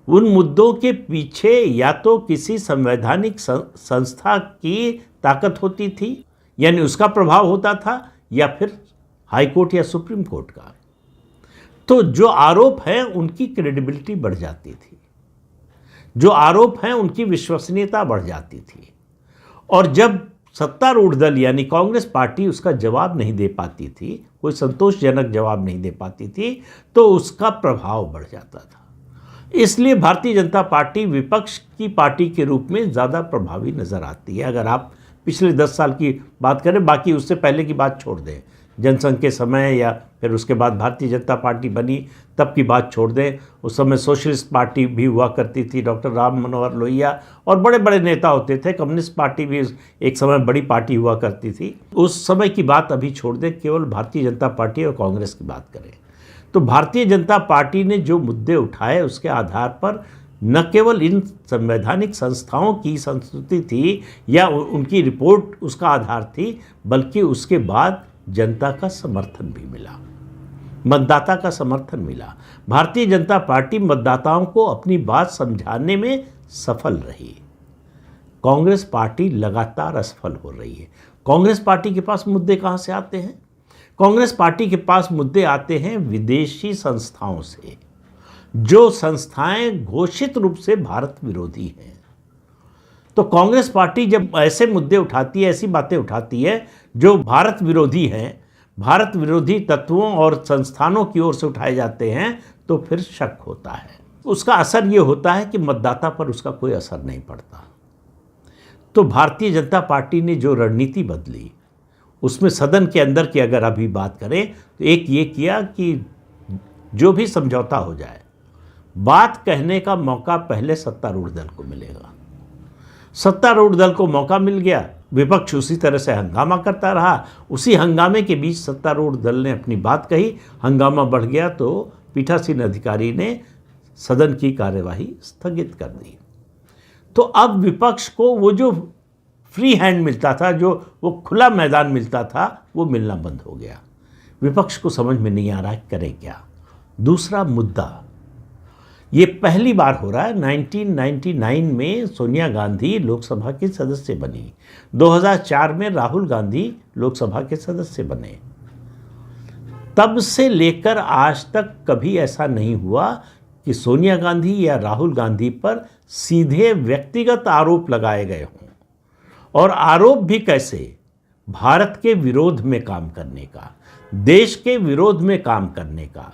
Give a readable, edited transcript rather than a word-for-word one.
उन मुद्दों के पीछे या तो किसी संवैधानिक संस्था की ताकत होती थी, यानी उसका प्रभाव होता था, या फिर हाई कोर्ट या सुप्रीम कोर्ट का। तो जो आरोप है उनकी क्रेडिबिलिटी बढ़ जाती थी, जो आरोप हैं उनकी विश्वसनीयता बढ़ जाती थी। और जब सत्तारूढ़ दल यानी कांग्रेस पार्टी उसका जवाब नहीं दे पाती थी, कोई संतोषजनक जवाब नहीं दे पाती थी, तो उसका प्रभाव बढ़ जाता था। इसलिए भारतीय जनता पार्टी विपक्ष की पार्टी के रूप में ज़्यादा प्रभावी नज़र आती है। अगर आप पिछले 10 साल की बात करें, बाकी उससे पहले की बात छोड़ दें, जनसंघ के समय या फिर उसके बाद भारतीय जनता पार्टी बनी तब की बात छोड़ दें, उस समय सोशलिस्ट पार्टी भी हुआ करती थी, डॉक्टर राम मनोहर लोहिया और बड़े बड़े नेता होते थे, कम्युनिस्ट पार्टी भी एक समय बड़ी पार्टी हुआ करती थी। उस समय की बात अभी छोड़ दें, केवल भारतीय जनता पार्टी और कांग्रेस की बात करें तो भारतीय जनता पार्टी ने जो मुद्दे उठाए उसके आधार पर न केवल इन संवैधानिक संस्थाओं की संस्तुति थी या उनकी रिपोर्ट उसका आधार थी, बल्कि उसके बाद जनता का समर्थन भी मिला, मतदाता का समर्थन मिला। भारतीय जनता पार्टी मतदाताओं को अपनी बात समझाने में सफल रही। कांग्रेस पार्टी लगातार असफल हो रही है। कांग्रेस पार्टी के पास मुद्दे कहाँ से आते हैं? कांग्रेस पार्टी के पास मुद्दे आते हैं विदेशी संस्थाओं से, जो संस्थाएं घोषित रूप से भारत विरोधी हैं। तो कांग्रेस पार्टी जब ऐसे मुद्दे उठाती है, ऐसी बातें उठाती है जो भारत विरोधी हैं, भारत विरोधी तत्वों और संस्थानों की ओर से उठाए जाते हैं, तो फिर शक होता है। उसका असर ये होता है कि मतदाता पर उसका कोई असर नहीं पड़ता। तो भारतीय जनता पार्टी ने जो रणनीति बदली, उसमें सदन के अंदर की अगर अभी बात करें तो एक ये किया कि जो भी समझौता हो जाए, बात कहने का मौका पहले सत्तारूढ़ दल को मिलेगा। सत्तारूढ़ दल को मौका मिल गया, विपक्ष उसी तरह से हंगामा करता रहा। उसी हंगामे के बीच सत्तारूढ़ दल ने अपनी बात कही, हंगामा बढ़ गया तो पीठासीन अधिकारी ने सदन की कार्यवाही स्थगित कर दी। तो अब विपक्ष को वो जो फ्री हैंड मिलता था, जो वो खुला मैदान मिलता था, वो मिलना बंद हो गया। विपक्ष को समझ में नहीं आ रहा है करे क्या। दूसरा मुद्दा, ये पहली बार हो रहा है, 1999 में सोनिया गांधी लोकसभा की सदस्य बनी, 2004 में राहुल गांधी लोकसभा के सदस्य बने। तब से लेकर आज तक कभी ऐसा नहीं हुआ कि सोनिया गांधी या राहुल गांधी पर सीधे व्यक्तिगत आरोप लगाए गए हों, और आरोप भी कैसे? भारत के विरोध में काम करने का, देश के विरोध में काम करने का।